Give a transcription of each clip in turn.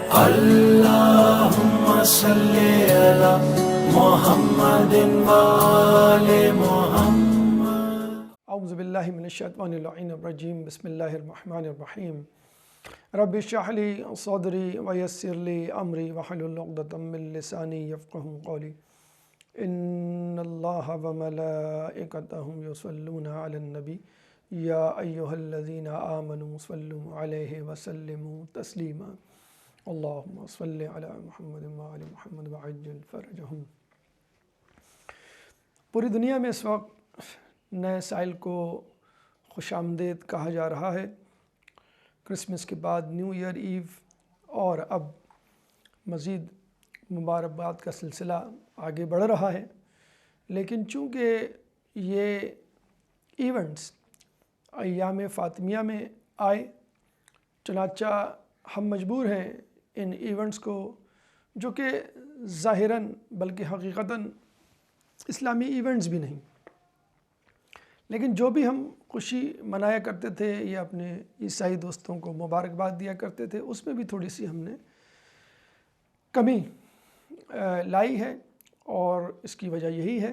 اللهم صل على محمد وآل محمد. اعوذ باللہ من الشیطان اللعین الرجیم. بسم اللہ الرحمن الرحیم. رب اشرح لی صدری ویسر لی امری واحلل عقدۃ من لسانی یفقہوا قولی. ان اللہ وملائکتہ یصلون علی النبی یا ایہا الذین آمنوا صلوا علیہ وسلموا تسلیما. اللہم صل علی محمد وآل محمد وعجل فرجہم. پوری دنیا میں اس وقت نئے سال کو خوش آمدید کہا جا رہا ہے. کرسمس کے بعد نیو ایئر ایو اور اب مزید مبارکباد کا سلسلہ آگے بڑھ رہا ہے. لیکن چونکہ یہ ایونٹس ایام فاطمیہ میں آئے، چنانچہ ہم مجبور ہیں ان ایونٹس کو، جو کہ ظاہراً بلکہ حقیقتاً اسلامی ایونٹس بھی نہیں، لیکن جو بھی ہم خوشی منایا کرتے تھے یا اپنے عیسائی دوستوں کو مبارکباد دیا کرتے تھے، اس میں بھی تھوڑی سی ہم نے کمی لائی ہے. اور اس کی وجہ یہی ہے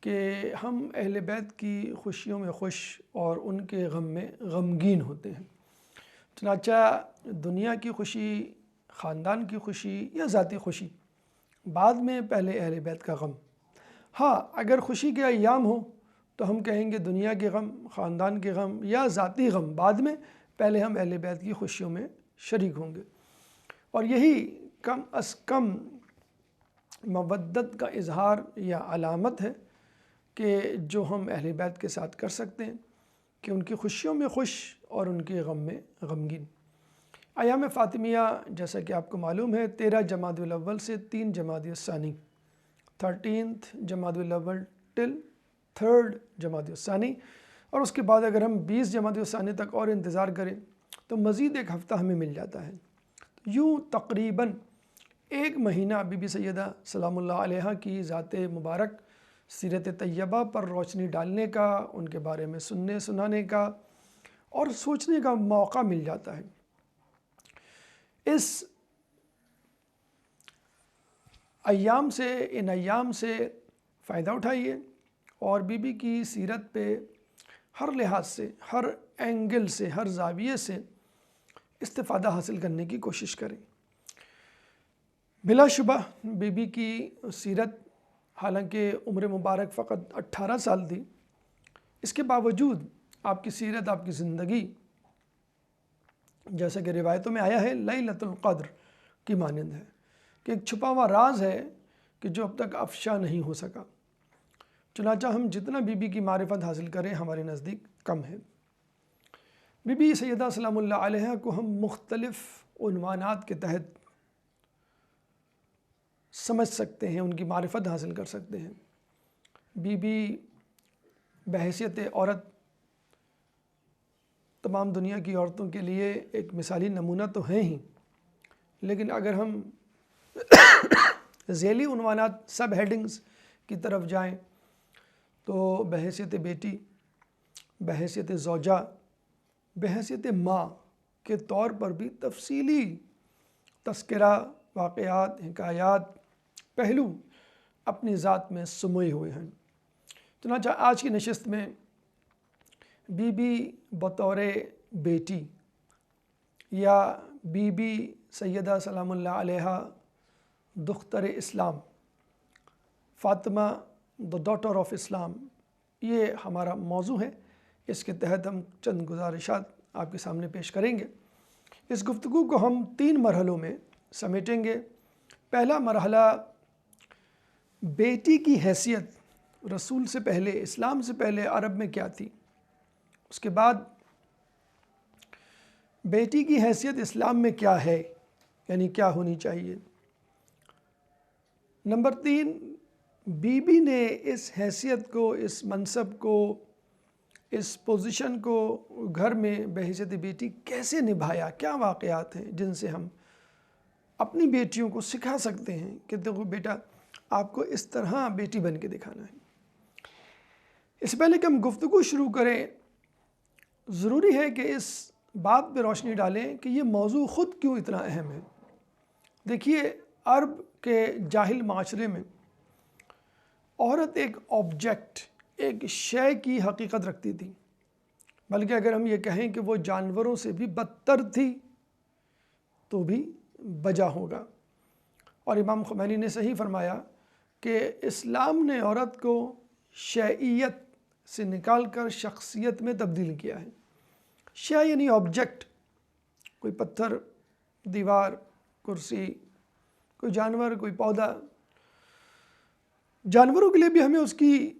کہ ہم اہل بیت کی خوشیوں میں خوش اور ان کے غم میں غمگین ہوتے ہیں. چنانچہ دنیا کی خوشی، خاندان کی خوشی یا ذاتی خوشی بعد میں، پہلے اہل بیت کا غم. ہاں، اگر خوشی کے ایام ہو تو ہم کہیں گے دنیا کے غم، خاندان کے غم یا ذاتی غم بعد میں، پہلے ہم اہل بیت کی خوشیوں میں شریک ہوں گے. اور یہی کم از کم مودت کا اظہار یا علامت ہے کہ جو ہم اہل بیت کے ساتھ کر سکتے ہیں، کہ ان کی خوشیوں میں خوش اور ان کے غم میں غمگین. ایام فاطمیہ جیسا کہ آپ کو معلوم ہے 13 جمادی الاول سے 3 جمادی الثانی، 13th جمادی الاول ٹل 3rd جمادی الثانی. اور اس کے بعد اگر ہم 20 جمادی الثانی تک اور انتظار کریں تو مزید ایک ہفتہ ہمیں مل جاتا ہے. یوں تقریباً 1 مہینہ بی بی سیدہ سلام اللہ علیہا کی ذات مبارک سیرت طیبہ پر روشنی ڈالنے کا، ان کے بارے میں سننے سنانے کا اور سوچنے کا موقع مل جاتا ہے. ان ایام سے فائدہ اٹھائیے اور بی بی کی سیرت پہ ہر لحاظ سے، ہر اینگل سے، ہر زاویے سے استفادہ حاصل کرنے کی کوشش کریں. بلا شبہ بی بی کی سیرت، حالانکہ عمر مبارک فقط 18 سال تھی، اس کے باوجود آپ کی سیرت، آپ کی زندگی، جیسا کہ روایتوں میں آیا ہے، لیلۃ القدر کی مانند ہے، کہ ایک چھپا ہوا راز ہے کہ جو اب تک افشا نہیں ہو سکا. چنانچہ ہم جتنا بی بی کی معرفت حاصل کریں ہمارے نزدیک کم ہے. بی بی سیدہ سلام اللہ علیہا کو ہم مختلف عنوانات کے تحت سمجھ سکتے ہیں، ان کی معرفت حاصل کر سکتے ہیں. بی بی بحیثیت عورت تمام دنیا کی عورتوں کے لیے ایک مثالی نمونہ تو ہیں ہی، لیکن اگر ہم ذیلی عنوانات، سب ہیڈنگز کی طرف جائیں تو بحیثیت بیٹی، بحیثیت زوجہ، بحیثیت ماں کے طور پر بھی تفصیلی تذکرہ، واقعات، حکایات، پہلو اپنی ذات میں سموئے ہوئے ہیں. چنانچہ آج کی نشست میں بی بی بطور بیٹی یا بی بی سیدہ سلام اللہ علیہا دختر اسلام، فاطمہ the daughter of اسلام، یہ ہمارا موضوع ہے. اس کے تحت ہم چند گزارشات آپ کے سامنے پیش کریں گے. اس گفتگو کو ہم 3 مرحلوں میں سمیٹیں گے. پہلا مرحلہ بیٹی کی حیثیت رسول سے پہلے، اسلام سے پہلے عرب میں کیا تھی. اس کے بعد بیٹی کی حیثیت اسلام میں کیا ہے، یعنی کیا ہونی چاہیے. نمبر 3، بی بی نے اس حیثیت کو، اس منصب کو، اس پوزیشن کو گھر میں بحیثیت بیٹی کیسے نبھایا. کیا واقعات ہیں جن سے ہم اپنی بیٹیوں کو سکھا سکتے ہیں کہ دیکھو بیٹا، آپ کو اس طرح بیٹی بن کے دکھانا ہے. اس سے پہلے کہ ہم گفتگو شروع کریں، ضروری ہے کہ اس بات پہ روشنی ڈالیں کہ یہ موضوع خود کیوں اتنا اہم ہے. دیکھیے عرب کے جاہل معاشرے میں عورت ایک آبجیکٹ، ایک شے کی حقیقت رکھتی تھی، بلکہ اگر ہم یہ کہیں کہ وہ جانوروں سے بھی بدتر تھی تو بھی بجا ہوگا۔ اور امام خمینی نے صحیح فرمایا کہ اسلام نے عورت کو شیعیت سے نکال کر شخصیت میں تبدیل کیا ہے۔ شے یعنی آبجیکٹ، کوئی پتھر، دیوار، کرسی، کوئی جانور، کوئی پودا۔ جانوروں کے لیے بھی ہمیں اس کی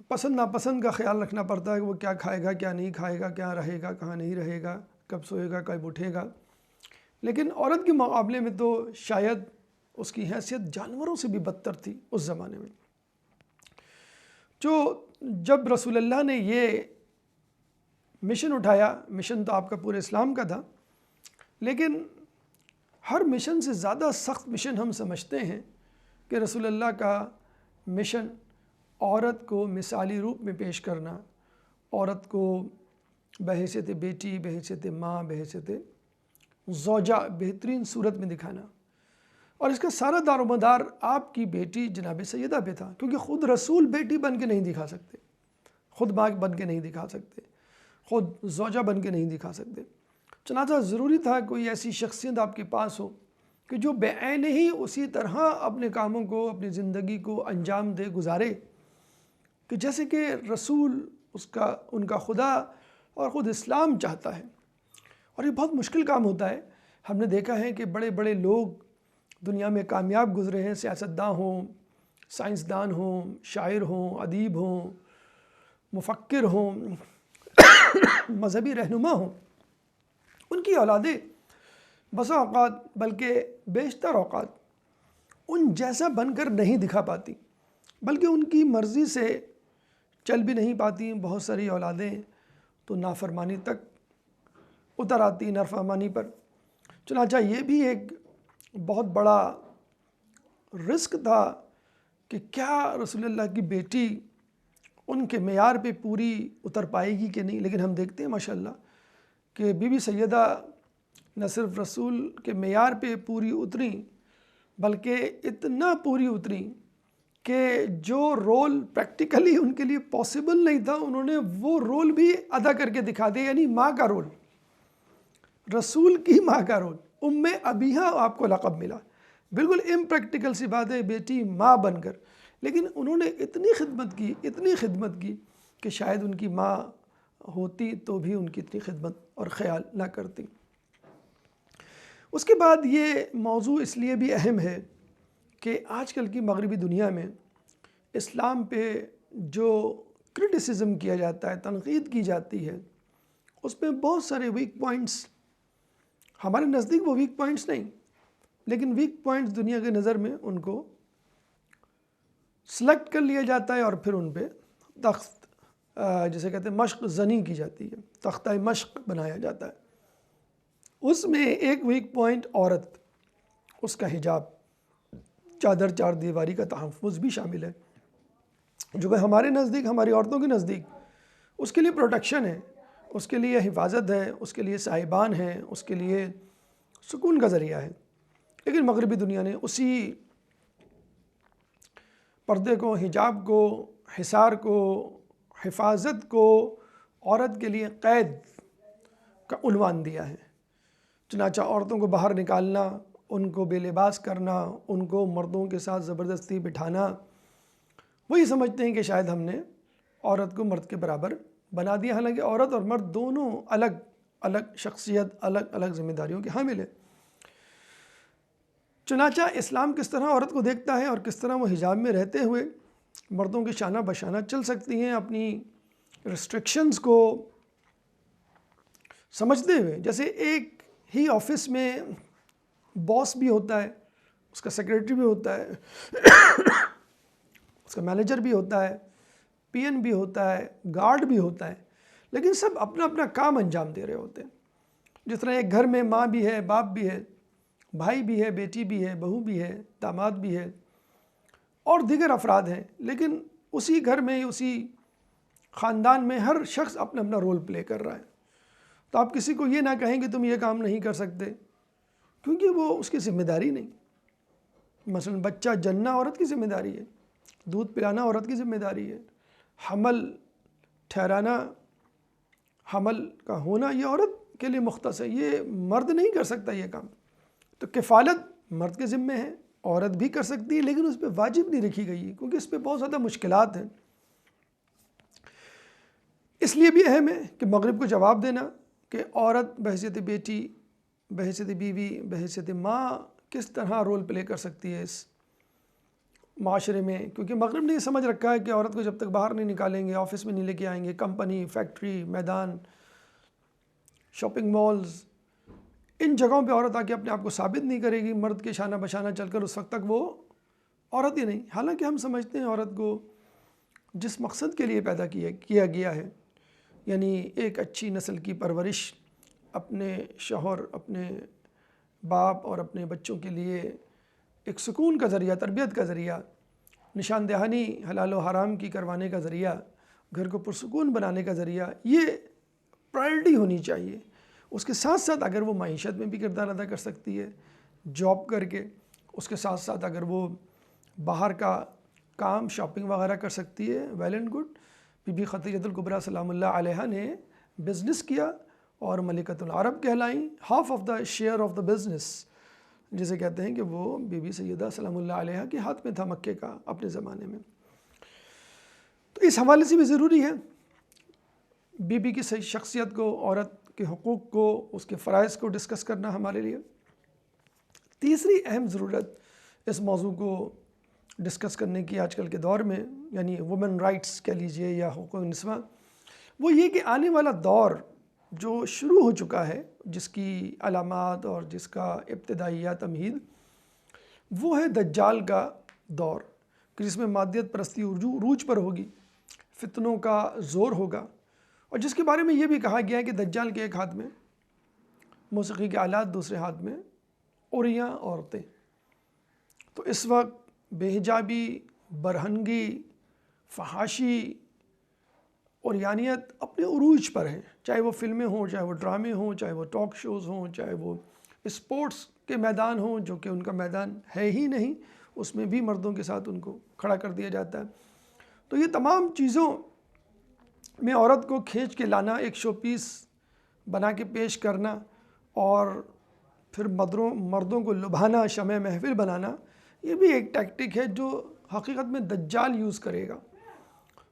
پسند ناپسند کا خیال رکھنا پڑتا ہے کہ وہ کیا کھائے گا، کیا نہیں کھائے گا، کیا رہے گا، کہاں نہیں رہے گا، کب سوئے گا، کب اٹھے گا۔ لیکن عورت کے مقابلے میں تو شاید اس کی حیثیت جانوروں سے بھی بدتر تھی اس زمانے میں۔ جب رسول اللہ نے یہ مشن اٹھایا، مشن تو آپ کا پورے اسلام کا تھا، لیکن ہر مشن سے زیادہ سخت مشن ہم سمجھتے ہیں کہ رسول اللہ کا مشن عورت کو مثالی روپ میں پیش کرنا، عورت کو بحیثیت بیٹی، بحیثیت ماں، بحیثیت زوجہ بہترین صورت میں دکھانا۔ اور اس کا سارا دار و مدار آپ کی بیٹی جناب سیدہ پہ تھا، کیونکہ خود رسول بیٹی بن کے نہیں دکھا سکتے، خود ماں بن کے نہیں دکھا سکتے، خود زوجہ بن کے نہیں دکھا سکتے۔ چنانچہ ضروری تھا کوئی ایسی شخصیت آپ کے پاس ہو کہ جو بعین ہی اسی طرح اپنے کاموں کو، اپنی زندگی کو انجام دے، گزارے کہ جیسے کہ رسول ان کا خدا اور خود اسلام چاہتا ہے۔ اور یہ بہت مشکل کام ہوتا ہے۔ ہم نے دیکھا ہے کہ بڑے بڑے لوگ دنیا میں کامیاب گزرے ہیں، سیاستداں ہوں، سائنسدان ہوں، شاعر ہوں، ادیب ہوں، مفکر ہوں، مذہبی رہنما ہوں، ان کی اولادیں بسا اوقات، بلکہ بیشتر اوقات ان جیسا بن کر نہیں دکھا پاتی، بلکہ ان کی مرضی سے چل بھی نہیں پاتی۔ بہت ساری اولادیں تو نافرمانی تک اتر آتی، نافرمانی پر۔ چنانچہ یہ بھی ایک بہت بڑا رسک تھا کہ کیا رسول اللہ کی بیٹی ان کے معیار پہ پوری اتر پائے گی کہ نہیں۔ لیکن ہم دیکھتے ہیں ماشاءاللہ کہ بی بی سیدہ نہ صرف رسول کے معیار پہ پوری اتری، بلکہ اتنا پوری اتری کہ جو رول پریکٹیکلی ان کے لیے پاسبل نہیں تھا، انہوں نے وہ رول بھی ادا کر کے دکھا دیا، یعنی ماں کا رول، رسول کی ماں کا رول۔ ام ابیہا آپ کو لقب ملا، بالکل امپریکٹیکل سی بات ہے، بیٹی ماں بن کر، لیکن انہوں نے اتنی خدمت کی کہ شاید ان کی ماں ہوتی تو بھی ان کی اتنی خدمت اور خیال نہ کرتی۔ اس کے بعد یہ موضوع اس لیے بھی اہم ہے کہ آج کل کی مغربی دنیا میں اسلام پہ جو کرٹیسزم کیا جاتا ہے، تنقید کی جاتی ہے، اس میں بہت سارے ویک پوائنٹس، ہمارے نزدیک وہ ویک پوائنٹس نہیں، لیکن ویک پوائنٹس دنیا کے نظر میں ان کو سلیکٹ کر لیا جاتا ہے اور پھر ان پہ جسے کہتے ہیں مشق زنی کی جاتی ہے، تختہ مشق بنایا جاتا ہے۔ اس میں ایک ویک پوائنٹ عورت، اس کا حجاب، چادر چار دیواری کا تحفظ بھی شامل ہے، جو کہ ہمارے نزدیک، ہماری عورتوں کے نزدیک اس کے لیے پروٹیکشن ہے، اس کے لیے حفاظت ہے، اس کے لیے صاحبان ہے، اس کے لیے سکون کا ذریعہ ہے۔ لیکن مغربی دنیا نے اسی پردے کو، حجاب کو، حصار کو، حفاظت کو عورت کے لیے قید کا عنوان دیا ہے۔ چنانچہ عورتوں کو باہر نکالنا، ان کو بے لباس کرنا، ان کو مردوں کے ساتھ زبردستی بٹھانا، وہی سمجھتے ہیں کہ شاید ہم نے عورت کو مرد کے برابر بنا دیا، حالانکہ عورت اور مرد دونوں الگ الگ شخصیت، الگ الگ ذمہ داریوں کے حامل ہیں۔ چنانچہ اسلام کس طرح عورت کو دیکھتا ہے اور کس طرح وہ حجاب میں رہتے ہوئے مردوں کے شانہ بشانہ چل سکتی ہیں، اپنی ریسٹرکشنز کو سمجھتے ہوئے۔ جیسے ایک ہی آفس میں باس بھی ہوتا ہے، اس کا سیکریٹری بھی ہوتا ہے، اس کا مینیجر بھی ہوتا ہے، پی این بھی ہوتا ہے، گارڈ بھی ہوتا ہے، لیکن سب اپنا اپنا کام انجام دے رہے ہوتے ہیں۔ جس طرح ایک گھر میں ماں بھی ہے، باپ بھی ہے، بھائی بھی ہے، بیٹی بھی ہے، بہو بھی ہے، داماد بھی ہے اور دیگر افراد ہیں، لیکن اسی گھر میں، اسی خاندان میں ہر شخص اپنا اپنا رول پلے کر رہا ہے۔ تو آپ کسی کو یہ نہ کہیں کہ تم یہ کام نہیں کر سکتے، کیونکہ وہ اس کی ذمہ داری نہیں۔ مثلا بچہ جننا عورت کی ذمہ داری ہے، دودھ پلانا عورت کی ذمہ داری ہے، حمل ٹھہرانا، حمل کا ہونا یہ عورت کے لیے مختص ہے، یہ مرد نہیں کر سکتا یہ کام۔ تو کفالت مرد کے ذمے ہے، عورت بھی کر سکتی ہے، لیکن اس پہ واجب نہیں رکھی گئی ہے کیونکہ اس پہ بہت زیادہ مشکلات ہیں۔ اس لیے بھی اہم ہے کہ مغرب کو جواب دینا کہ عورت بحیثیت بیٹی، بحیثیت بیوی، بحیثیت ماں کس طرح رول پلے کر سکتی ہے اس معاشرے میں، کیونکہ مغرب نے یہ سمجھ رکھا ہے کہ عورت کو جب تک باہر نہیں نکالیں گے، آفس میں نہیں لے کے آئیں گے، کمپنی، فیکٹری، میدان، شاپنگ مالز، ان جگہوں پہ عورت آ کے اپنے آپ کو ثابت نہیں کرے گی مرد کے شانہ بشانہ چل کر، اس وقت تک وہ عورت ہی نہیں۔ حالانکہ ہم سمجھتے ہیں عورت کو جس مقصد کے لیے پیدا کیا گیا ہے، یعنی ایک اچھی نسل کی پرورش، اپنے شوہر، اپنے باپ اور اپنے بچوں کے لیے ایک سکون کا ذریعہ، تربیت کا ذریعہ، نشان دہانی حلال و حرام کی کروانے کا ذریعہ، گھر کو پرسکون بنانے کا ذریعہ، یہ پرائرٹی ہونی چاہیے۔ اس کے ساتھ ساتھ اگر وہ معیشت میں بھی کردار ادا کر سکتی ہے جاب کر کے، اس کے ساتھ ساتھ اگر وہ باہر کا کام شاپنگ وغیرہ کر سکتی ہے، ویل اینڈ گڈ۔ بی بی خدیجہ الکبریٰ سلام اللہ علیہا نے بزنس کیا اور ملکۃ العرب کہلائیں، half of the share of the business جسے کہتے ہیں کہ وہ بی بی سیدہ سلام اللہ علیہا کے ہاتھ میں تھا مکے کا اپنے زمانے میں۔ تو اس حوالے سے بھی ضروری ہے بی بی کی صحیح شخصیت کو، عورت کے حقوق کو، اس کے فرائض کو ڈسکس کرنا ہمارے لیے۔ تیسری اہم ضرورت اس موضوع کو ڈسکس کرنے کی آج کل کے دور میں، یعنی وومن رائٹس کہہ لیجئے یا حقوق نسواں، وہ یہ کہ آنے والا دور جو شروع ہو چکا ہے، جس کی علامات اور جس کا ابتدائیہ تمہید، وہ ہے دجال کا دور، کہ جس میں مادیت پرستی عروج پر ہوگی، فتنوں کا زور ہوگا، اور جس کے بارے میں یہ بھی کہا گیا ہے کہ دجال کے ایک ہاتھ میں موسیقی کے آلات، دوسرے ہاتھ میں عوریاں عورتیں۔ تو اس وقت بے حجابی، برہنگی، فحاشی، عریانیت اپنے عروج پر ہیں، چاہے وہ فلمیں ہوں، چاہے وہ ڈرامے ہوں، چاہے وہ ٹاک شوز ہوں، چاہے وہ اسپورٹس کے میدان ہوں، جو کہ ان کا میدان ہے ہی نہیں، اس میں بھی مردوں کے ساتھ ان کو کھڑا کر دیا جاتا ہے۔ تو یہ تمام چیزوں میں عورت کو کھینچ کے لانا، ایک شو پیس بنا کے پیش کرنا، اور پھر مردوں کو لبھانا، شمع محفل بنانا، یہ بھی ایک ٹیکٹک ہے جو حقیقت میں دجال یوز کرے گا۔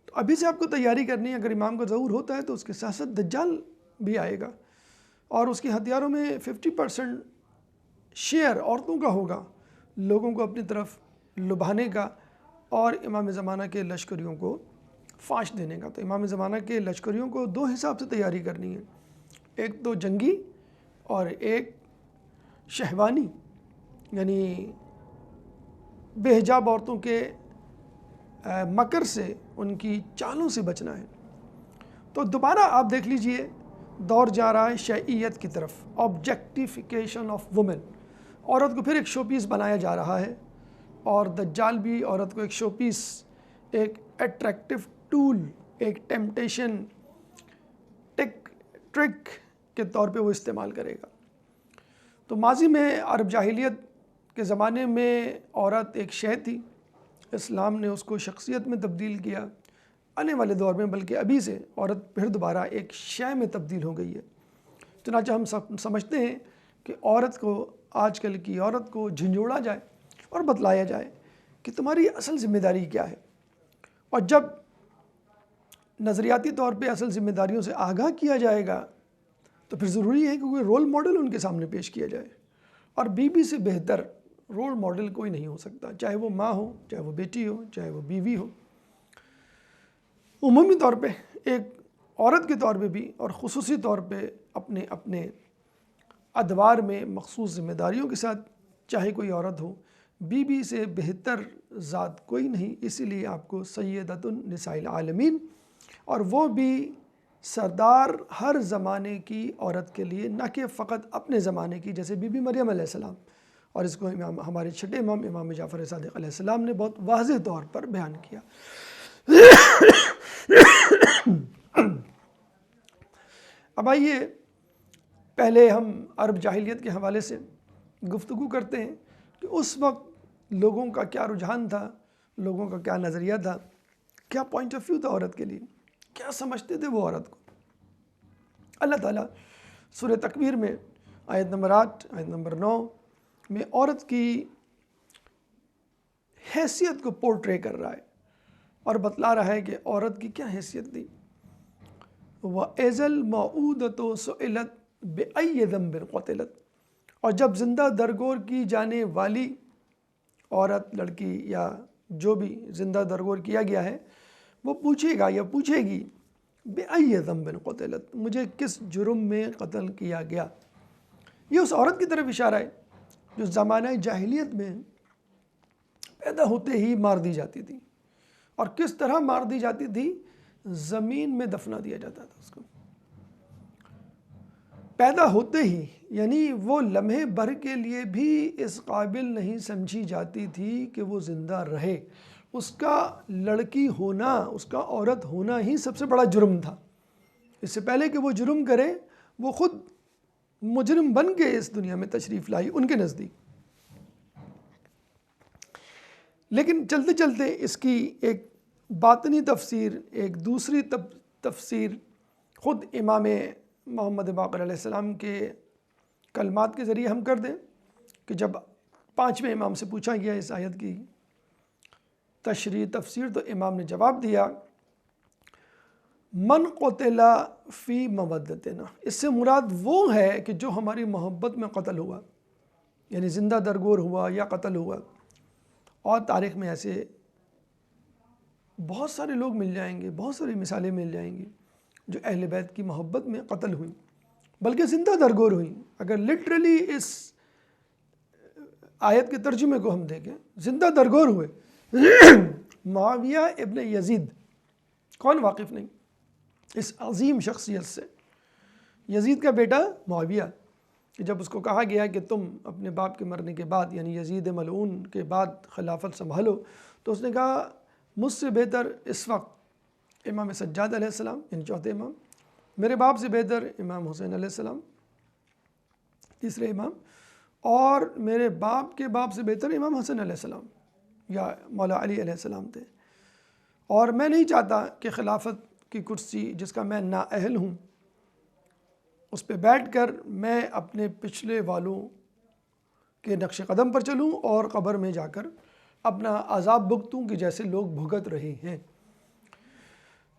تو ابھی سے آپ کو تیاری کرنی ہے، اگر امام کا ظہور ہوتا ہے تو اس کے ساتھ ساتھ دجال بھی آئے گا، اور اس کے ہتھیاروں میں 50% شیئر عورتوں کا ہوگا، لوگوں کو اپنی طرف لبھانے کا اور امام زمانہ کے لشکریوں کو فاش دینے کا۔ تو امام زمانہ کے لشکریوں کو دو حساب سے تیاری کرنی ہے، ایک تو جنگی اور ایک شہوانی، یعنی بے حجاب عورتوں کے مکر سے، ان کی چالوں سے بچنا ہے۔ تو دوبارہ آپ دیکھ لیجئے دور جا رہا ہے شیعیت کی طرف، آبجیکٹیفیکیشن آف وومن، عورت کو پھر ایک شو پیس بنایا جا رہا ہے، اور دجال بھی عورت کو ایک شو پیس، ایک اٹریکٹیو ٹول، ایک ٹیمپٹیشن ٹرک کے طور پہ وہ استعمال کرے گا۔ تو ماضی میں عرب جاہلیت کے زمانے میں عورت ایک شے تھی، اسلام نے اس کو شخصیت میں تبدیل کیا۔ آنے والے دور میں بلکہ ابھی سے عورت پھر دوبارہ ایک شے میں تبدیل ہو گئی ہے۔ چنانچہ ہم سمجھتے ہیں کہ عورت کو، آج کل کی عورت کو جھنجھوڑا جائے اور بتلایا جائے کہ تمہاری اصل ذمہ داری کیا ہے، اور جب نظریاتی طور پہ اصل ذمہ داریوں سے آگاہ کیا جائے گا تو پھر ضروری ہے کہ کوئی رول ماڈل ان کے سامنے پیش کیا جائے، اور بی بی سے بہتر رول ماڈل کوئی نہیں ہو سکتا، چاہے وہ ماں ہو، چاہے وہ بیٹی ہو، چاہے وہ بیوی ہو۔ عمومی طور پہ ایک عورت کے طور پہ بھی، اور خصوصی طور پہ اپنے اپنے ادوار میں مخصوص ذمہ داریوں کے ساتھ، چاہے کوئی عورت ہو، بی بی سے بہتر ذات کوئی نہیں، اسی لیے آپ کو سیدۃ النساء العالمین، اور وہ بھی سردار ہر زمانے کی عورت کے لیے، نہ کہ فقط اپنے زمانے کی، جیسے بی بی مریم علیہ السلام، اور اس کو ہمارے چھٹے امام امام جعفر صادق علیہ السلام نے بہت واضح طور پر بیان کیا۔ اب آئیے پہلے ہم عرب جاہلیت کے حوالے سے گفتگو کرتے ہیں کہ اس وقت لوگوں کا کیا رجحان تھا، لوگوں کا کیا نظریہ تھا، کیا پوائنٹ آف ویو تھا عورت کے لیے، کیا سمجھتے تھے وہ عورت کو۔ اللہ تعالیٰ سورہ تکویر میں آیت نمبر 8 آیت نمبر 9 میں عورت کی حیثیت کو پورٹرے کر رہا ہے اور بتلا رہا ہے کہ عورت کی کیا حیثیت تھی۔ وَإِذَا الْمَوْءُودَةُ سُئِلَتْ بِأَيِّ ذَنبٍ قُتِلَتْ، اور جب زندہ درگور کی جانے والی عورت، لڑکی یا جو بھی زندہ درگور کیا گیا ہے، وہ پوچھے گا یا پوچھے گی بِأَيِّ ذَنبٍ قُتِلَتْ، مجھے کس جرم میں قتل کیا گیا۔ یہ اس عورت کی طرف اشارہ ہے جو زمانہ جاہلیت میں پیدا ہوتے ہی مار دی جاتی تھی، اور کس طرح مار دی جاتی تھی، زمین میں دفنا دیا جاتا تھا اس کو پیدا ہوتے ہی، یعنی وہ لمحے بھر کے لیے بھی اس قابل نہیں سمجھی جاتی تھی کہ وہ زندہ رہے۔ اس کا لڑکی ہونا، اس کا عورت ہونا ہی سب سے بڑا جرم تھا۔ اس سے پہلے کہ وہ جرم کرے، وہ خود مجرم بن کے اس دنیا میں تشریف لائی ان کے نزدیک۔ لیکن چلتے چلتے اس کی ایک باطنی تفسیر، ایک دوسری تفسیر خود امام محمد باقر علیہ السلام کے کلمات کے ذریعے ہم کر دیں کہ جب 5ویں امام سے پوچھا گیا اس آیت کی تشریح تفسیر، تو امام نے جواب دیا من قتل فی مودتنا، اس سے مراد وہ ہے کہ جو ہماری محبت میں قتل ہوا، یعنی زندہ درگور ہوا یا قتل ہوا۔ اور تاریخ میں ایسے بہت سارے لوگ مل جائیں گے، بہت ساری مثالیں مل جائیں گی جو اہل بیت کی محبت میں قتل ہوئی، بلکہ زندہ درگور ہوئی۔ اگر لٹرلی اس آیت کے ترجمے کو ہم دیکھیں، زندہ درگور ہوئے۔ معاویہ ابن یزید، کون واقف نہیں اس عظیم شخصیت سے؟ یزید کا بیٹا معاویہ، کہ جب اس کو کہا گیا کہ تم اپنے باپ کے مرنے کے بعد، یعنی یزید ملعون کے بعد خلافت سنبھالو، تو اس نے کہا مجھ سے بہتر اس وقت امام سجاد علیہ السلام، یعنی چوتھے امام، میرے باپ سے بہتر امام حسین علیہ السلام، تیسرے امام، اور میرے باپ کے باپ سے بہتر امام حسن علیہ السلام یا مولا علی علیہ السلام تھے، اور میں نہیں چاہتا کہ خلافت کی کرسی جس کا میں نااہل ہوں اس پہ بیٹھ کر میں اپنے پچھلے والوں کے نقش قدم پر چلوں اور قبر میں جا کر اپنا عذاب بھگتوں کہ جیسے لوگ بھگت رہے ہیں۔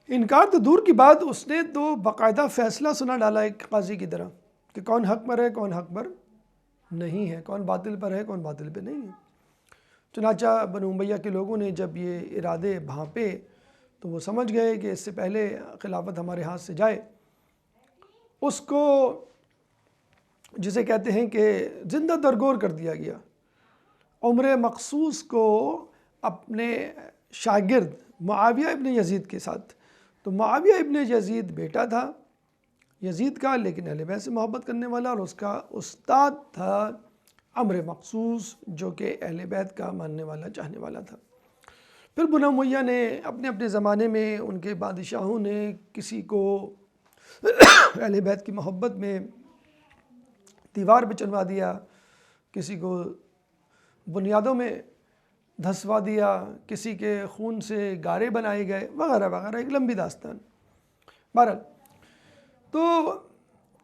انکار تو دور کی بات، اس نے تو باقاعدہ فیصلہ سنا ڈالا ایک قاضی کی طرح کہ کون حق پر ہے، کون حق پر نہیں ہے، کون باطل پر ہے، کون باطل پہ نہیں ہے۔ چنانچہ بنو امیہ کے لوگوں نے جب یہ ارادے بھانپے تو وہ سمجھ گئے کہ اس سے پہلے خلافت ہمارے ہاتھ سے جائے، اس کو جسے کہتے ہیں کہ زندہ درگور کر دیا گیا۔ عمر مخصوص کو اپنے شاگرد معاویہ ابن یزید کے ساتھ، تو معاویہ ابن یزید بیٹا تھا یزید کا، لیکن اہل بیت سے محبت کرنے والا، اور اس کا استاد تھا عمر مخصوص جو کہ اہل بیت کا ماننے والا، چاہنے والا تھا۔ پھر بنو امیہ نے اپنے اپنے زمانے میں، ان کے بادشاہوں نے کسی کو اہل بیت کی محبت میں دیوار پہ چنوا دیا، کسی کو بنیادوں میں دھسوا دیا، کسی کے خون سے گارے بنائے گئے، وغیرہ وغیرہ، ایک لمبی داستان۔ بہرحال تو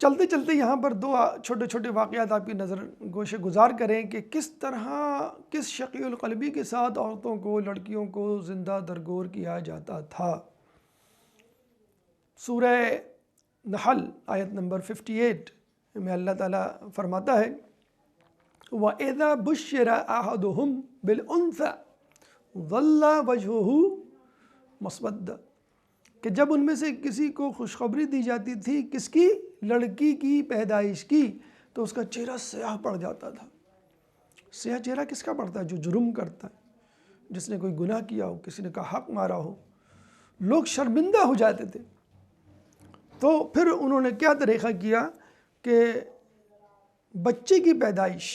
چلتے چلتے یہاں پر دو چھوٹے چھوٹے واقعات آپ کی نظر گوش گزار کریں کہ کس طرح کس شقی القلبی کے ساتھ عورتوں کو، لڑکیوں کو زندہ درگور کیا جاتا تھا۔ سورہ نحل آیت نمبر 58 میں اللہ تعالیٰ فرماتا ہے وَإِذَا بُشِّرَ أَحَدُهُمْ بِالْأُنثَىٰ ظَلَّ وَجْهُهُ مُسْوَدًّا، کہ جب ان میں سے کسی کو خوشخبری دی جاتی تھی کس کی؟ لڑکی کی پیدائش کی، تو اس کا چہرہ سیاہ پڑ جاتا تھا۔ سیاہ چہرہ کس کا پڑتا ہے؟ جو جرم کرتا ہے، جس نے کوئی گناہ کیا ہو، کسی نے کا حق مارا ہو، لوگ شرمندہ ہو جاتے تھے۔ تو پھر انہوں نے کیا طریقہ کیا کہ بچے کی پیدائش،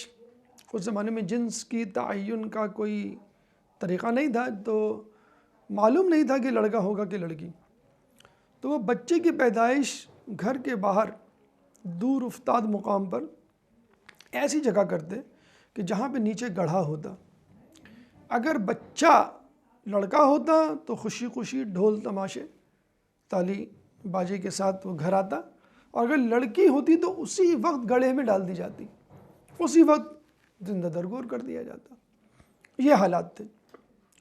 اس زمانے میں جنس کی تعین کا کوئی طریقہ نہیں تھا، تو معلوم نہیں تھا کہ لڑکا ہوگا کہ لڑکی، تو وہ بچے کی پیدائش گھر کے باہر دور افتاد مقام پر ایسی جگہ کرتے کہ جہاں پہ نیچے گڑھا ہوتا، اگر بچہ لڑکا ہوتا تو خوشی خوشی ڈھول تماشے تالی باجے کے ساتھ وہ گھر آتا، اور اگر لڑکی ہوتی تو اسی وقت گڑھے میں ڈال دی جاتی، اسی وقت زندہ درگور کر دیا جاتا۔ یہ حالات تھے۔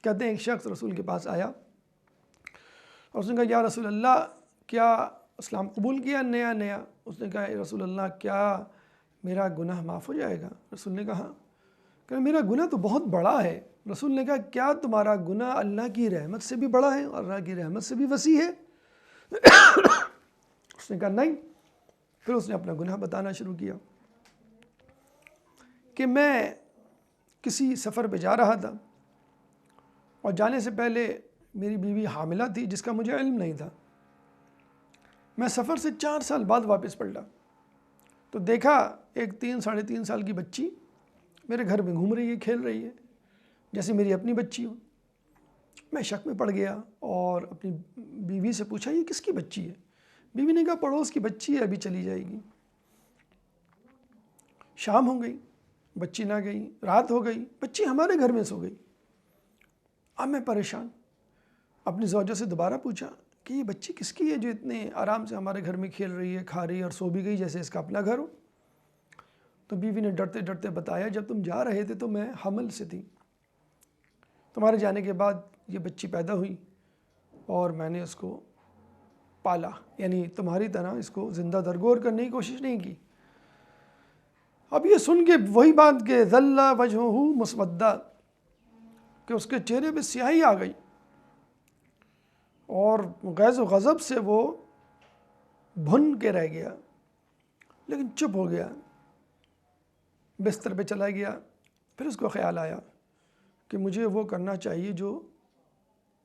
کہتے ہیں ایک شخص رسول کے پاس آیا اور اس نے کہا یا رسول اللہ کیا اسلام قبول کیا نیا نیا؟ اس نے کہا رسول اللہ کیا میرا گناہ معاف ہو جائے گا؟ رسول نے کہا کہ میرا گناہ تو بہت بڑا ہے۔ رسول نے کہا کیا تمہارا گناہ اللہ کی رحمت سے بھی بڑا ہے اور اللہ کی رحمت سے بھی وسیع ہے؟ اس نے کہا نہیں۔ پھر اس نے اپنا گناہ بتانا شروع کیا کہ میں کسی سفر پہ جا رہا تھا اور جانے سے پہلے میری بیوی حاملہ تھی جس کا مجھے علم نہیں تھا۔ میں سفر سے 4 سال بعد واپس پلٹا تو دیکھا ایک 3-3.5 سال کی بچی میرے گھر میں گھوم رہی ہے، کھیل رہی ہے جیسے میری اپنی بچی ہو۔ میں شک میں پڑ گیا اور اپنی بیوی سے پوچھا یہ کس کی بچی ہے؟ بیوی نے کہا پڑوس کی بچی ہے، ابھی چلی جائے گی۔ شام ہو گئی، بچی نہ گئی، رات ہو گئی، بچی ہمارے گھر میں سو گئی۔ اب میں پریشان اپنی زوجہ سے دوبارہ پوچھا کہ یہ بچی کس کی ہے جو اتنے آرام سے ہمارے گھر میں کھیل رہی ہے، کھا رہی ہے اور سو بھی گئی جیسے اس کا اپنا گھر ہو؟ تو بیوی نے ڈرتے ڈرتے بتایا جب تم جا رہے تھے تو میں حمل سے تھی، تمہارے جانے کے بعد یہ بچی پیدا ہوئی اور میں نے اس کو پالا، یعنی تمہاری طرح اس کو زندہ درگور کرنے کی کوشش نہیں کی۔ اب یہ سن کے وہی بات کہ ظل وجہہ مسودہ، کہ اس کے چہرے پہ سیاہی آ گئی اور غیظ و غضب سے وہ بھن کے رہ گیا، لیکن چپ ہو گیا، بستر پہ چلا گیا۔ پھر اس کو خیال آیا کہ مجھے وہ کرنا چاہیے جو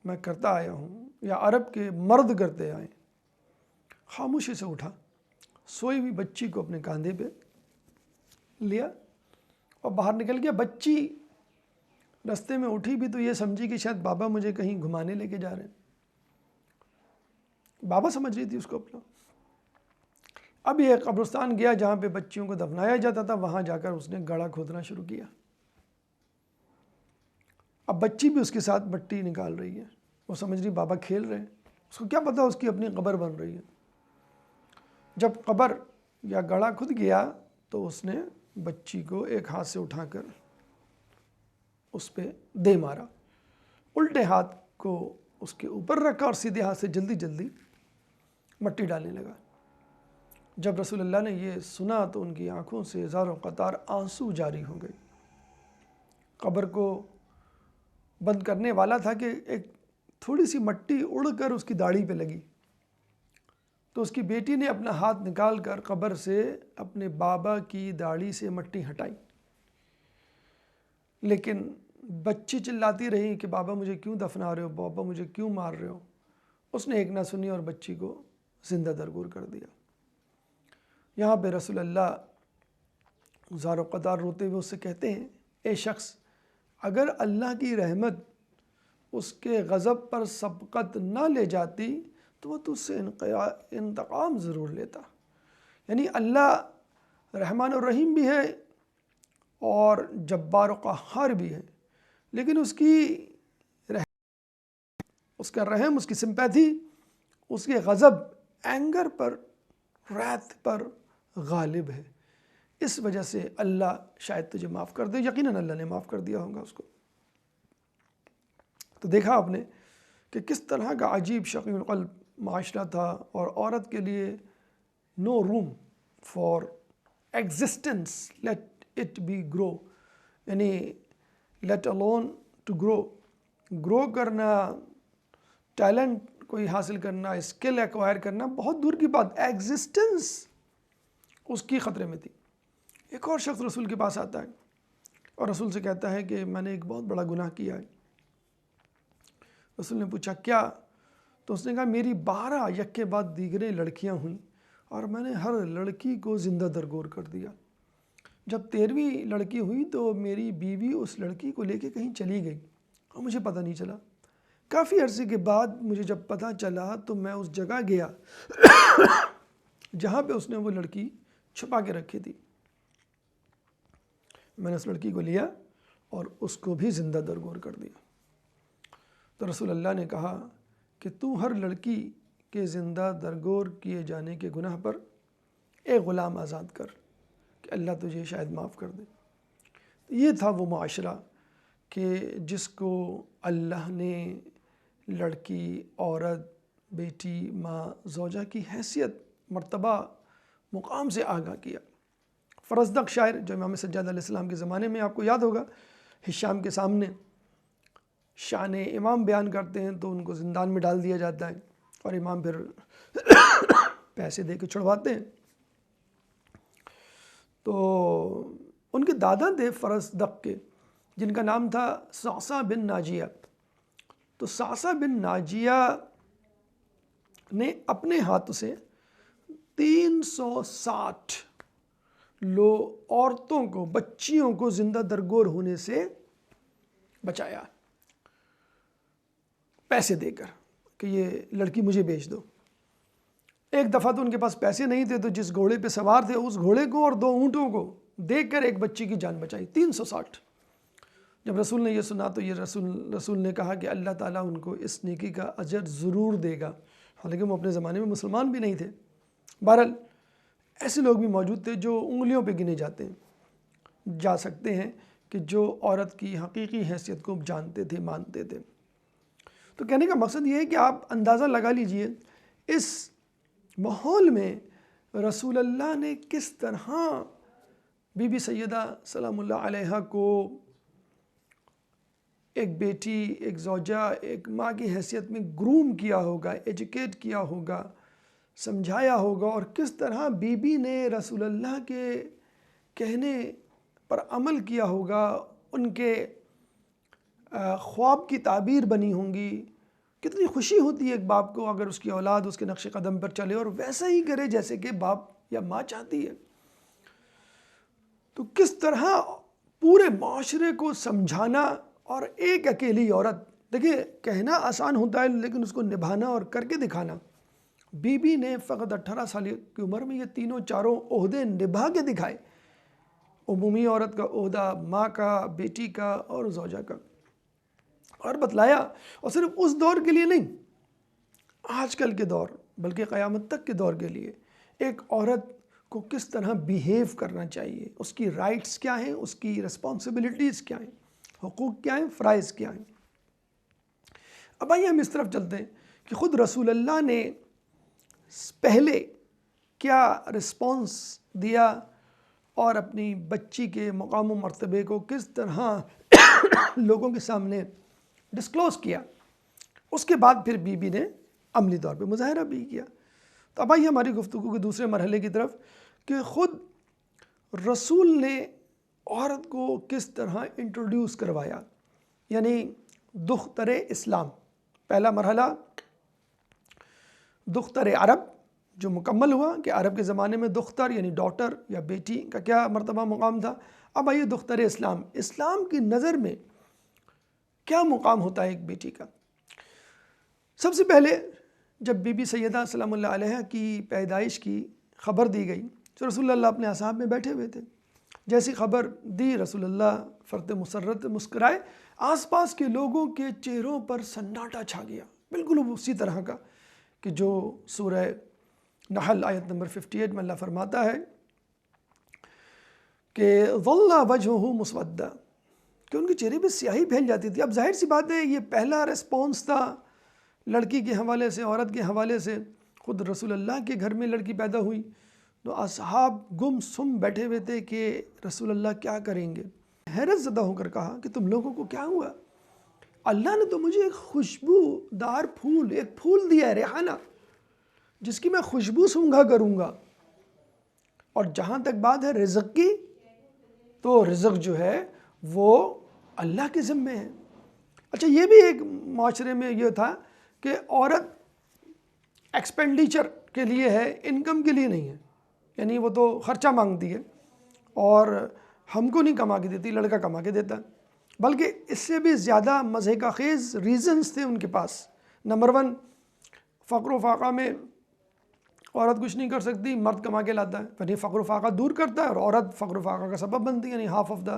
میں کرتا آیا ہوں یا عرب کے مرد کرتے آئے۔ خاموشی سے اٹھا، سوئی ہوئی بچی کو اپنے کاندھے پہ لیا اور باہر نکل گیا۔ بچی رستے میں اٹھی بھی تو یہ سمجھی کہ شاید بابا مجھے کہیں گھمانے لے کے جا رہے ہیں، بابا سمجھ رہی تھی اس کو اپنا۔ اب یہ قبرستان گیا جہاں پہ بچیوں کو دفنایا جاتا تھا، وہاں جا کر اس نے گڑھا کھودنا شروع کیا۔ اب بچی بھی اس کے ساتھ مٹی نکال رہی ہے، وہ سمجھ رہی بابا کھیل رہے ہیں، اس کو کیا پتا اس کی اپنی قبر بن رہی ہے۔ جب قبر یا گڑھا کھد گیا تو اس نے بچی کو ایک ہاتھ سے اٹھا کر اس پہ دے مارا، الٹے ہاتھ کو اس کے اوپر رکھا اور سیدھے ہاتھ سے جلدی جلدی مٹی ڈالنے لگا۔ جب رسول اللہ نے یہ سنا تو ان کی آنکھوں سے ہزاروں قطار آنسو جاری ہو گئے۔ قبر کو بند کرنے والا تھا کہ ایک تھوڑی سی مٹی اڑ کر اس کی داڑھی پہ لگی تو اس کی بیٹی نے اپنا ہاتھ نکال کر قبر سے اپنے بابا کی داڑھی سے مٹی ہٹائی، لیکن بچی چلاتی رہی کہ بابا مجھے کیوں دفنا رہے ہو، بابا مجھے کیوں مار رہے ہو۔ اس نے ایک نہ سنی اور بچی کو زندہ درگور کر دیا۔ یہاں پہ رسول اللہ زار و قطار روتے ہوئے اس سے کہتے ہیں اے شخص، اگر اللہ کی رحمت اس کے غضب پر سبقت نہ لے جاتی تو وہ تجھ سے انتقام ضرور لیتا۔ یعنی اللہ رحمان الرحیم بھی ہے اور جبار و قہار بھی ہے، لیکن اس کا رحم، اس کی سمپیتھی، اس کے غضب، اینگر پر، رات پر غالب ہے۔ اس وجہ سے اللہ شاید تجھے معاف کر دے، یقیناً اللہ نے معاف کر دیا ہوگا اس کو۔ تو دیکھا آپ نے کہ کس طرح کا عجیب شقی القلب معاشرہ تھا، اور عورت کے لیے no room for existence, let it be grow, یعنی لیٹ alone ٹو گرو کرنا، ٹیلنٹ کوئی حاصل کرنا، اسکل ایکوائر کرنا بہت دور کی بات، ایگزسٹنس اس کی خطرے میں تھی۔ ایک اور شخص رسول کے پاس آتا ہے اور رسول سے کہتا ہے کہ میں نے ایک بہت بڑا گناہ کیا ہے۔ رسول نے پوچھا کیا؟ تو اس نے کہا میری 12 یک کے بعد دیگریں لڑکیاں ہوئیں اور میں نے ہر لڑکی کو زندہ درگور کر دیا۔ جب 13ویں لڑکی ہوئی تو میری بیوی اس لڑکی کو لے کے کہیں چلی گئی اور مجھے پتہ نہیں چلا۔ کافی عرصے کے بعد مجھے جب پتہ چلا تو میں اس جگہ گیا جہاں پہ اس نے وہ لڑکی چھپا کے رکھی تھی۔ میں نے اس لڑکی کو لیا اور اس کو بھی زندہ درگور کر دیا۔ تو رسول اللہ نے کہا کہ تو ہر لڑکی کے زندہ درگور کیے جانے کے گناہ پر ایک غلام آزاد کر کہ اللہ تجھے شاید معاف کر دے۔ یہ تھا وہ معاشرہ کہ جس کو اللہ نے لڑکی، عورت، بیٹی، ماں، زوجہ کی حیثیت، مرتبہ، مقام سے آگاہ کیا۔ فرزدق شاعر جو امام سجاد علیہ السلام کے زمانے میں، آپ کو یاد ہوگا، ہشام کے سامنے شان امام بیان کرتے ہیں تو ان کو زندان میں ڈال دیا جاتا ہے اور امام پھر پیسے دے کے چھڑواتے ہیں۔ تو ان کے دادا تھے فرزدق کے، جن کا نام تھا صعصع بن ناجیہ۔ تو صعصع بن ناجیہ نے اپنے ہاتھ سے 360 عورتوں کو، بچیوں کو زندہ درگور ہونے سے بچایا، پیسے دے کر کہ یہ لڑکی مجھے بیچ دو۔ ایک دفعہ تو ان کے پاس پیسے نہیں تھے، تو جس گھوڑے پہ سوار تھے اس گھوڑے کو اور 2 اونٹوں کو دے کر ایک بچی کی جان بچائی، 360۔ جب رسول نے یہ سنا تو یہ رسول نے کہا کہ اللہ تعالیٰ ان کو اس نیکی کا اجر ضرور دے گا، حالانکہ وہ اپنے زمانے میں مسلمان بھی نہیں تھے۔ بہرحال ایسے لوگ بھی موجود تھے جو انگلیوں پہ گنے جا سکتے ہیں کہ جو عورت کی حقیقی حیثیت کو جانتے تھے، مانتے تھے۔ تو کہنے کا مقصد یہ ہے کہ آپ اندازہ لگا لیجئے اس ماحول میں رسول اللہ نے کس طرح بی بی سیدہ سلام اللہ علیہا کو ایک بیٹی، ایک زوجہ، ایک ماں کی حیثیت میں گروم کیا ہوگا، ایجوکیٹ کیا ہوگا، سمجھایا ہوگا، اور کس طرح بی بی نے رسول اللہ کے کہنے پر عمل کیا ہوگا، ان کے خواب کی تعبیر بنی ہوں گی۔ کتنی خوشی ہوتی ہے ایک باپ کو اگر اس کی اولاد اس کے نقش قدم پر چلے اور ویسا ہی کرے جیسے کہ باپ یا ماں چاہتی ہے۔ تو کس طرح پورے معاشرے کو سمجھانا، اور ایک اکیلی عورت، دیکھیں کہنا آسان ہوتا ہے لیکن اس کو نبھانا اور کر کے دکھانا۔ بی بی نے فقط 18 سال کی عمر میں یہ تینوں چاروں عہدے نبھا کے دکھائے، عمومی عورت کا عہدہ، ماں کا، بیٹی کا اور زوجہ کا، اور بتلایا۔ اور صرف اس دور کے لیے نہیں، آج کل کے دور بلکہ قیامت تک کے دور کے لیے ایک عورت کو کس طرح بیہیو کرنا چاہیے، اس کی رائٹس کیا ہیں، اس کی رسپانسبلٹیز کیا ہیں، حقوق کیا ہیں، فرائض کیا ہیں۔ اب آئیے ہم اس طرف چلتے ہیں کہ خود رسول اللہ نے پہلے کیا رسپانس دیا اور اپنی بچی کے مقام و مرتبے کو کس طرح لوگوں کے سامنے ڈسکلوز کیا، اس کے بعد پھر بی بی نے عملی طور پہ مظاہرہ بھی کیا۔ تو اب آئیے ہماری گفتگو کے دوسرے مرحلے کی طرف کہ خود رسول نے عورت کو کس طرح انٹروڈیوس کروایا، یعنی دختر اسلام۔ پہلا مرحلہ دختر عرب جو مکمل ہوا کہ عرب کے زمانے میں دختر یعنی ڈاٹر یا بیٹی کا کیا مرتبہ مقام تھا۔ اب آئیے دختر اسلام، اسلام کی نظر میں کیا مقام ہوتا ہے ایک بیٹی کا۔ سب سے پہلے جب بی بی سیدہ سلام اللہ علیہ کی پیدائش کی خبر دی گئی تو رسول اللہ اپنے اصحاب میں بیٹھے ہوئے تھے۔ جیسی خبر دی رسول اللہ فرت مسرت مسکرائے، آس پاس کے لوگوں کے چہروں پر سناٹا چھا گیا، بالکل اسی طرح کا کہ جو سورہ نحل آیت نمبر 58 میں اللہ فرماتا ہے کہ ظل وجہہ مسودہ، کہ ان کے چہرے پہ سیاہی پھیل جاتی تھی۔ اب ظاہر سی بات ہے یہ پہلا ریسپانس تھا لڑکی کے حوالے سے، عورت کے حوالے سے۔ خود رسول اللہ کے گھر میں لڑکی پیدا ہوئی تو اصحاب گم سم بیٹھے ہوئے تھے کہ رسول اللہ کیا کریں گے۔ حیرت زدہ ہو کر کہا کہ تم لوگوں کو کیا ہوا؟ اللہ نے تو مجھے ایک خوشبودار پھول، ایک پھول دیا ہے ریحانہ، جس کی میں خوشبو سونگھا کروں گا، اور جہاں تک بات ہے رزق کی، تو رزق جو ہے وہ اللہ کے ذمے ہے۔ اچھا یہ بھی ایک معاشرے میں یہ تھا کہ عورت ایکسپینڈیچر کے لیے ہے، انکم کے لیے نہیں ہے، یعنی وہ تو خرچہ مانگتی ہے اور ہم کو نہیں کما کے دیتی، لڑکا کما کے دیتا ہے۔ بلکہ اس سے بھی زیادہ مضحکہ خیز ریزنز تھے ان کے پاس۔ نمبر 1، فقر و فاقہ میں عورت کچھ نہیں کر سکتی، مرد کما کے لاتا ہے، یعنی فقر و فاقہ دور کرتا ہے اور عورت فقر و فاقہ کا سبب بنتی ہے، یعنی ہاف آف دا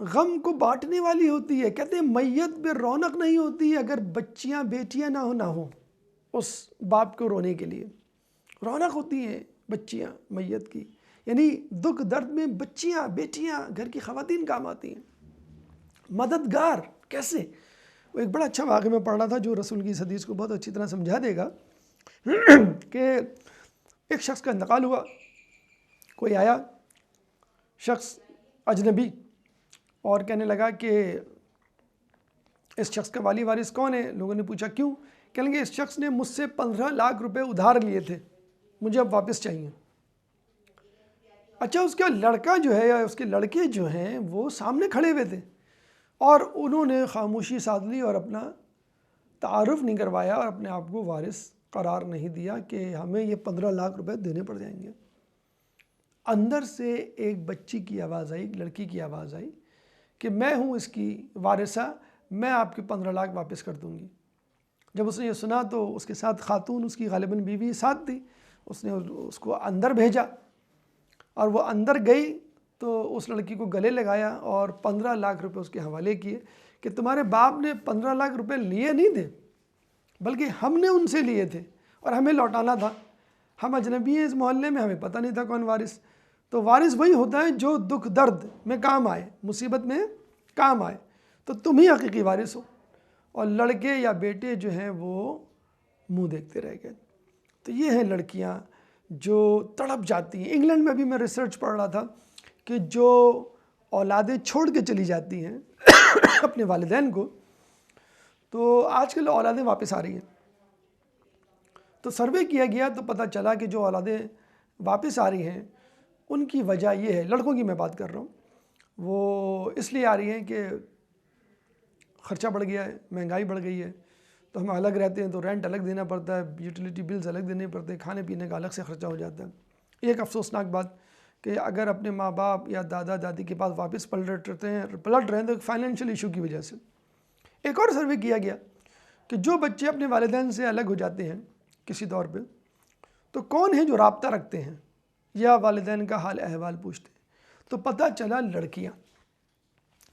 غم کو بانٹنے والی ہوتی ہے. کہتے ہیں میت پہ رونق نہیں ہوتی ہے اگر بچیاں بیٹیاں نہ ہوں اس باپ کو رونے کے لیے. رونق ہوتی ہیں بچیاں میت کی، یعنی دکھ درد میں بچیاں بیٹیاں گھر کی خواتین کام آتی ہیں. مددگار کیسے؟ وہ ایک بڑا اچھا واقعہ میں پڑھ رہا تھا جو رسول کی اس حدیث کو بہت اچھی طرح سمجھا دے گا کہ ایک شخص کا انتقال ہوا. کوئی آیا شخص اجنبی اور کہنے لگا کہ اس شخص کا والی وارث کون ہے؟ لوگوں نے پوچھا کیوں؟ کہنے لگے اس شخص نے مجھ سے 15 لاکھ روپے ادھار لیے تھے، مجھے اب واپس چاہیے. اچھا، اس کا لڑکا جو ہے یا اس کے لڑکے جو ہیں وہ سامنے کھڑے ہوئے تھے اور انہوں نے خاموشی سادھ لی اور اپنا تعارف نہیں کروایا اور اپنے آپ کو وارث قرار نہیں دیا کہ ہمیں یہ 15 لاکھ روپے دینے پڑ جائیں گے. اندر سے ایک بچی کی آواز آئی، ایک لڑکی کی آواز آئی کہ میں ہوں اس کی وارثہ، میں آپ کے 15 لاکھ واپس کر دوں گی. جب اس نے یہ سنا تو اس کے ساتھ خاتون اس کی غالباً بیوی ساتھ تھی، اس نے اس کو اندر بھیجا اور وہ اندر گئی تو اس لڑکی کو گلے لگایا اور 15 لاکھ روپے اس کے حوالے کیے کہ تمہارے باپ نے 15 لاکھ روپے لیے نہیں تھے بلکہ ہم نے ان سے لیے تھے اور ہمیں لوٹانا تھا. ہم اجنبی ہیں اس محلے میں، ہمیں پتہ نہیں تھا کون وارث. تو وارث وہی ہوتا ہے جو دکھ درد میں کام آئے، مصیبت میں کام آئے، تو تم ہی حقیقی وارث ہو. اور لڑکے یا بیٹے جو ہیں وہ منہ دیکھتے رہ گئے. تو یہ ہیں لڑکیاں جو تڑپ جاتی ہیں. انگلینڈ میں بھی میں ریسرچ پڑھ رہا تھا کہ جو اولادیں چھوڑ کے چلی جاتی ہیں اپنے والدین کو، تو آج کل اولادیں واپس آ رہی ہیں. تو سروے کیا گیا تو پتہ چلا کہ جو اولادیں واپس آ رہی ہیں ان کی وجہ یہ ہے، لڑکوں کی میں بات کر رہا ہوں، وہ اس لیے آ رہی ہیں کہ خرچہ بڑھ گیا ہے، مہنگائی بڑھ گئی ہے، تو ہم الگ رہتے ہیں تو رینٹ الگ دینا پڑتا ہے، یوٹیلیٹی بلز الگ دینے پڑتے ہیں، کھانے پینے کا الگ سے خرچہ ہو جاتا ہے. ایک افسوسناک بات کہ اگر اپنے ماں باپ یا دادا دادی کے پاس واپس پلٹ رہے ہیں تو فائنینشیل ایشو کی وجہ سے. ایک اور سروے کیا گیا کہ جو بچے اپنے والدین سے الگ ہو جاتے ہیں کسی طور پہ تو کون ہیں جو رابطہ رکھتے ہیں یا والدین کا حال احوال پوچھتے ہیں، تو پتہ چلا لڑکیاں،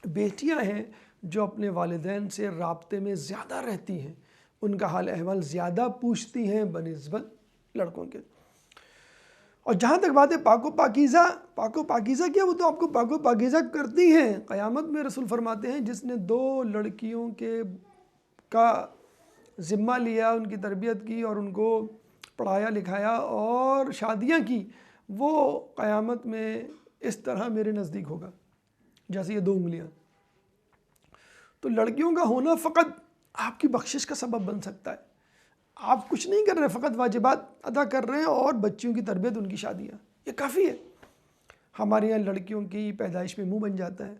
بیٹیاں ہیں جو اپنے والدین سے رابطے میں زیادہ رہتی ہیں، ان کا حال احوال زیادہ پوچھتی ہیں بنسبت لڑکوں کے. اور جہاں تک بات ہے پاک و پاکیزہ کیا، وہ تو آپ کو پاک و پاکیزہ کرتی ہیں. قیامت میں رسول فرماتے ہیں جس نے 2 لڑکیوں کا ذمہ لیا، ان کی تربیت کی اور ان کو پڑھایا لکھایا اور شادیاں کی، وہ قیامت میں اس طرح میرے نزدیک ہوگا جیسے یہ 2 انگلیاں. تو لڑکیوں کا ہونا فقط آپ کی بخشش کا سبب بن سکتا ہے. آپ کچھ نہیں کر رہے، فقط واجبات ادا کر رہے ہیں اور بچیوں کی تربیت، ان کی شادیاں، یہ کافی ہے. ہمارے یہاں لڑکیوں کی پیدائش میں منہ بن جاتا ہے.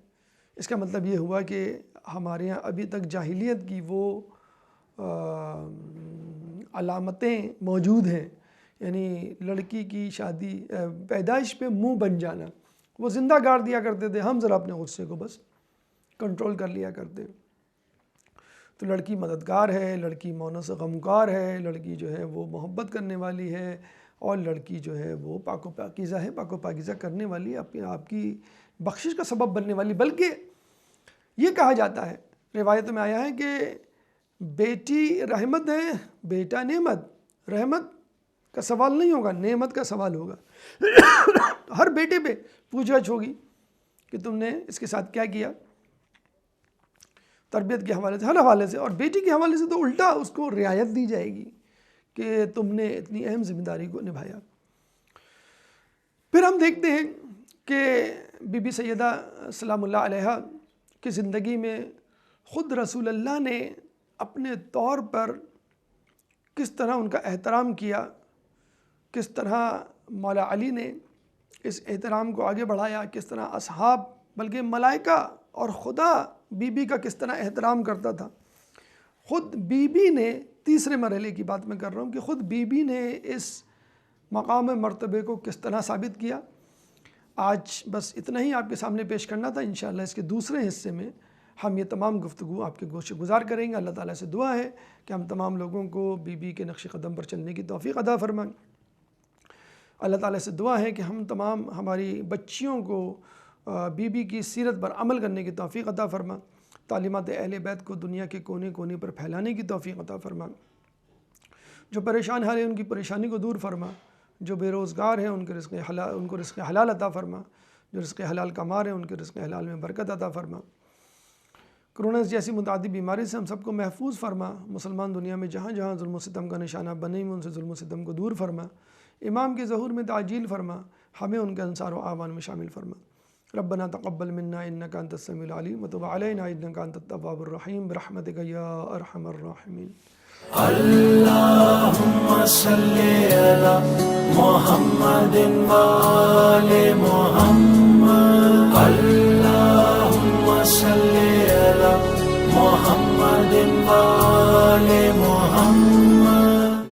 اس کا مطلب یہ ہوا کہ ہمارے یہاں ابھی تک جاہلیت کی وہ علامتیں موجود ہیں، یعنی لڑکی کی شادی پیدائش پہ منہ بن جانا. وہ زندہ گاڑ دیا کرتے تھے، ہم ذرا اپنے غصے کو بس کنٹرول کر لیا کرتے. تو لڑکی مددگار ہے، لڑکی مونس غمگار ہے، لڑکی جو ہے وہ محبت کرنے والی ہے اور لڑکی جو ہے وہ پاک و پاکیزہ ہے، پاک و پاکیزہ کرنے والی، اپنے آپ کی بخشش کا سبب بننے والی. بلکہ یہ کہا جاتا ہے، روایتوں میں آیا ہے کہ بیٹی رحمت ہے، بیٹا نعمت. رحمت کا سوال نہیں ہوگا، نعمت کا سوال ہوگا. ہر بیٹے پہ پوچھ گچھ ہوگی کہ تم نے اس کے ساتھ کیا کیا، تربیت کے حوالے سے، ہر حوالے سے. اور بیٹی کے حوالے سے تو الٹا اس کو رعایت دی جائے گی کہ تم نے اتنی اہم ذمہ داری کو نبھایا. پھر ہم دیکھتے ہیں کہ بی بی سیدہ سلام اللہ علیہا کی زندگی میں خود رسول اللہ نے اپنے طور پر کس طرح ان کا احترام کیا، کس طرح مولا علی نے اس احترام کو آگے بڑھایا، کس طرح اصحاب بلکہ ملائکہ اور خدا بی بی کا کس طرح احترام کرتا تھا. خود بی بی نے، تیسرے مرحلے کی بات میں کر رہا ہوں، کہ خود بی بی نے اس مقام مرتبے کو کس طرح ثابت کیا. آج بس اتنا ہی آپ کے سامنے پیش کرنا تھا. انشاءاللہ اس کے دوسرے حصے میں ہم یہ تمام گفتگو آپ کے گوش گزار کریں گے. اللہ تعالیٰ سے دعا ہے کہ ہم تمام لوگوں کو بی بی کے نقش قدم پر چلنے کی توفیق عطا فرمائیں. اللہ تعالیٰ سے دعا ہے کہ ہم تمام ہماری بچیوں کو بی بی کی سیرت پر عمل کرنے کی توفیق عطا فرما، تعلیمات اہل بیت کو دنیا کے کونے کونے پر پھیلانے کی توفیق عطا فرما، جو پریشان حال ہیں ان کی پریشانی کو دور فرما، جو بے روزگار ہیں ان کو رزق حلال عطا فرما، جو رزق حلال کما رہے ہیں ان کے رزق حلال میں برکت عطا فرما، کرونا جیسی متعدی بیماری سے ہم سب کو محفوظ فرما، مسلمان دنیا میں جہاں جہاں ظلم و ستم کا نشانہ بنے ہوئے ان سے ظلم و ستم کو دور فرما، امام کے ظہور میں تعجیل فرما، ہمیں ان کے انصار و اعوان میں شامل فرما۔ ربنا تقبل منا انک انت السمیع العلیم وتب علینا انک انت التواب الرحیم برحمتک یا ارحم الراحمین۔ اللهم صل على محمد وآل محمد